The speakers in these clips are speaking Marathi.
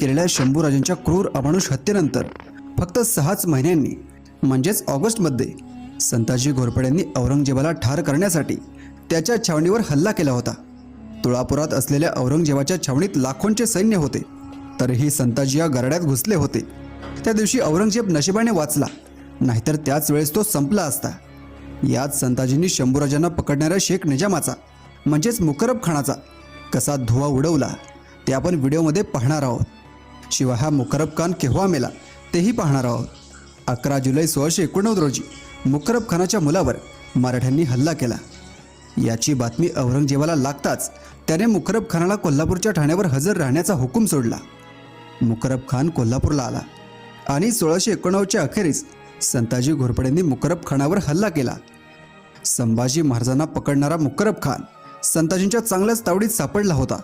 केलेल्या शंभूराजांच्या क्रूर अमानुष हत्येनंतर फक्त 6च महिन्यांनी म्हणजेच ऑगस्टमध्ये संताजी घोरपड्यांनी औरंगजेबाला ठार करण्यासाठी त्याच्या छावणीवर हल्ला केला होता। तुळापुरात असलेल्या औरंगजेबाच्या छावणीत लाखोंचे सैन्य होते, तरीही संताजी या गराड्यात घुसले होते। त्या दिवशी औरंगजेब नशिबाने वाचला, नाहीतर त्याच वेळेस तो संपला असता। याच संताजींनी शंभूराजांना पकडणाऱ्या शेख निजामाचा म्हणजेच मुकरब खानाचा कसा धुवा उडवला ते आपण व्हिडिओमध्ये पाहणार आहोत। शिवाय हा मुकरब खान केव्हा मेला तेही पाहणार आहोत। 11 जुलै 1689 रोजी मुकरब खानाच्या मुलावर मराठ्यांनी हल्ला केला। याची बातमी औरंगजेबाला लागताच त्याने मुकरब खानाला कोल्हापूरच्या ठाण्यावर हजर राहण्याचा हुकूम सोडला। मुकरब खान कोल्हापूरला आला आणि 1689च्या अखेरीस संताजी घोरपड्यांनी मुकरब खानावर हल्ला केला। संभाजी महाराजांना पकडणारा मुकरब खान संताजींच्या चांगल्याच तावडीत सापडला होता।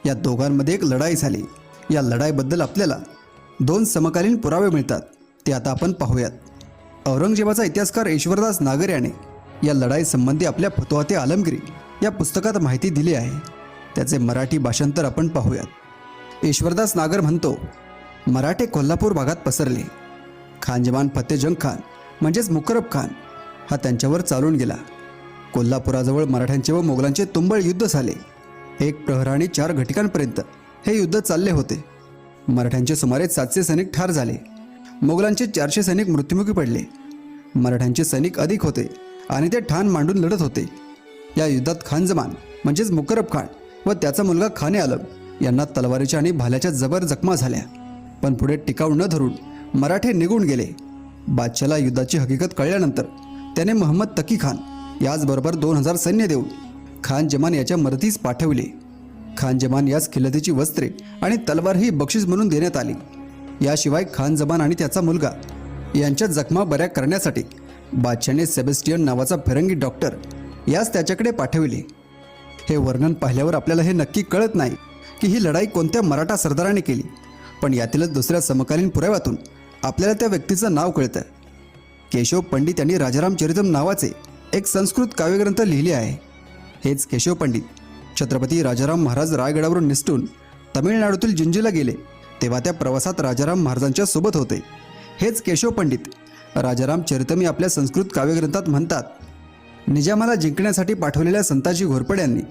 या दोघांमध्ये एक लढाई झाली। या लढाईबद्दल आपल्याला 2 समकालीन पुरावे मिळतात, ते आता आपण पाहूयात। औरंगजेबाचा इतिहासकार ईश्वरदास नागर याने या लढाईसंबंधी आपल्या फतवाते आलमगिरी या पुस्तकात माहिती दिली आहे। त्याचे मराठी भाषांतर आपण पाहूयात। ईश्वरदास नागर म्हणतो, मराठे कोल्हापूर भागात पसरले। खानजमान फतेजंग खान म्हणजेच मुकरब खान हा त्यांच्यावर चालून गेला। कोल्हापुराजवळ मराठ्यांचे व मोगलांचे तुंबळ युद्ध झाले। 1 प्रहर आणि 4 घटिकांपर्यंत हे युद्ध चालले होते। मराठ्यांचे सुमारे 700 सैनिक ठार झाले, मोगलांचे 400 सैनिक मृत्युमुखी पडले। मराठ्यांचे सैनिक अधिक होते आणि ते ठाण मांडून लढत होते। या युद्धात खानजमान म्हणजेच मुकरब खान व त्याचा मुलगा खाने आलम यांना तलवारीच्या आणि भाल्याच्या जबर जखमा झाल्या, पण पुढे टिकाव न धरून मराठे निघून गेले। बादशाला युद्धाची हकीकत कळल्यानंतर त्याने महम्मद तकी खान याचबरोबर 2000 सैन्य देऊन खानजमान याच्या मदतीस पाठवले। खानजमान यास खिलतीची वस्त्रे आणि तलवारही बक्षीस म्हणून देण्यात आली। याशिवाय खानजमान आणि त्याचा मुलगा यांच्या जखमा बऱ्या करण्यासाठी बादशाने सेबेस्टियन नावाचा फिरंगी डॉक्टर यास त्याच्याकडे पाठविले। हे वर्णन पाहिल्यावर आपल्याला हे नक्की कळत नाही की ही लढाई कोणत्या मराठा सरदाराने केली, पण यातीलच दुसऱ्या समकालीन पुराव्यातून आपल्याला त्या व्यक्तीचं नाव कळतं। केशव पंडित यांनी राजाराम चरितम नावाचे एक संस्कृत काव्यग्रंथ लिहिले आहे। हेच केशव पंडित छत्रपती राजाराम महाराज रायगडावरून निसटून तमिळनाडूतील जिंजीला गेले तेव्हा त्या प्रवासात राजाराम महाराजांच्या सोबत होते। हेच केशव पंडित राजाराम चरितम आपल्या संस्कृत काव्यग्रंथात म्हणतात, निजामाला जिंकण्यासाठी पाठवलेल्या संताजी घोरपड्यांनी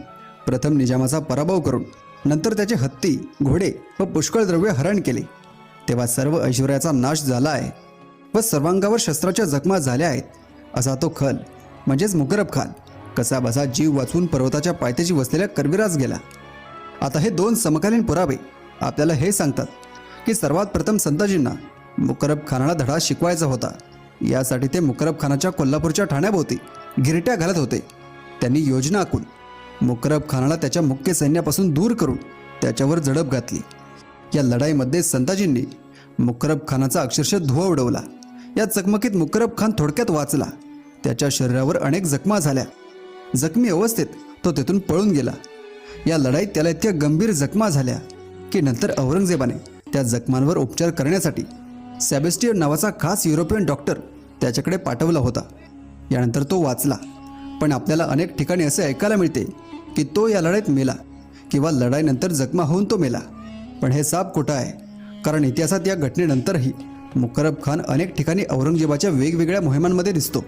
प्रथम निजामाचा पराभव करून नंतर त्याचे हत्ती, घोडे व पुष्कळ द्रव्य हरण केले। तेव्हा सर्व ऐश्वर्याचा नाश झाला आहे व सर्वांगावर शस्त्राच्या जखमा झाल्या आहेत, असा तो खल म्हणजेच मुकरब खान कसाबसा जीव वाचवून पर्वताच्या पायथ्याशी वसलेल्या करविरास गेला। आता हे 2 समकालीन पुरावे आपल्याला हे सांगतात की सर्वात प्रथम संताजींना मुकरब खानाला धडा शिकवायचा होता। यासाठी ते मुकरब खानाच्या कोल्हापूरच्या ठाण्याभोवती गिरट्या घालत होते। त्यांनी योजना आखून मुकरब खानाला त्याच्या मुख्य सैन्यापासून दूर करून त्याच्यावर झडप घातली। या लढाईमध्ये संताजींनी मुकरब खानाचा अक्षरशः धुवा उडवला। या चकमकीत मुकरब खान थोडक्यात वाचला। त्याच्या शरीरावर अनेक जखमा झाल्या। जखमी अवस्थेत तो तेथून पळून गेला। या लढाईत त्याला इतक्या गंभीर जखमा झाल्या की नंतर औरंगजेबाने त्या जखमांवर उपचार करण्यासाठी सेबेस्टियन नावाचा खास युरोपियन डॉक्टर त्याच्याकडे पाठवला होता। यानंतर तो वाचला, पण आपल्याला अनेक ठिकाणी असे ऐकायला मिळते की तो या लढाईत मेला किंवा लढाईनंतर जखमा होऊन तो मेला, पण हे साप खोटं आहे। कारण इतिहासात या घटनेनंतरही मुकरब खान अनेक ठिकाणी औरंगजेबाच्या वेगवेगळ्या मोहिमांमध्ये दिसतो।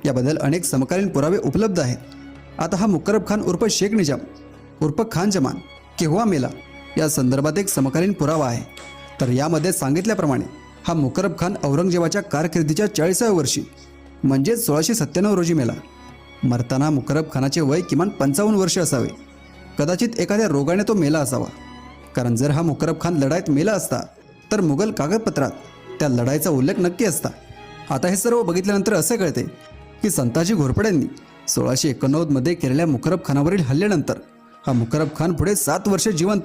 याबद्दल अनेक समकालीन पुरावे उपलब्ध आहेत। आता हा मुकरब खान उर्फ शेख निजाम उर्फ खानजमान केव्हा मेला या संदर्भात एक समकालीन पुरावा आहे। तर यामध्ये सांगितल्याप्रमाणे हा मुकरब खान औरंगजेबाच्या कारकिर्दीच्या 40व्या वर्षी म्हणजेच 1697 रोजी मेला। मरताना मुकरब खानाचे वय किमान 55 वर्ष असावे। कदाचित एखाद्या रोगाने तो मेला असावा, कारण जर हा मुकरब खान लढाईत मेला असता तर मुघल कागदपत्रात त्या लढाईचा उल्लेख नक्की असता। आता हे सर्व बघितल्यानंतर असे कळते की संताजी घोरपड्यांनी 1689 मध्ये केलेल्या मुकरब खानावरील हल्ल्यानंतर हा मुकरब खान पुढे 7 वर्षे जिवंत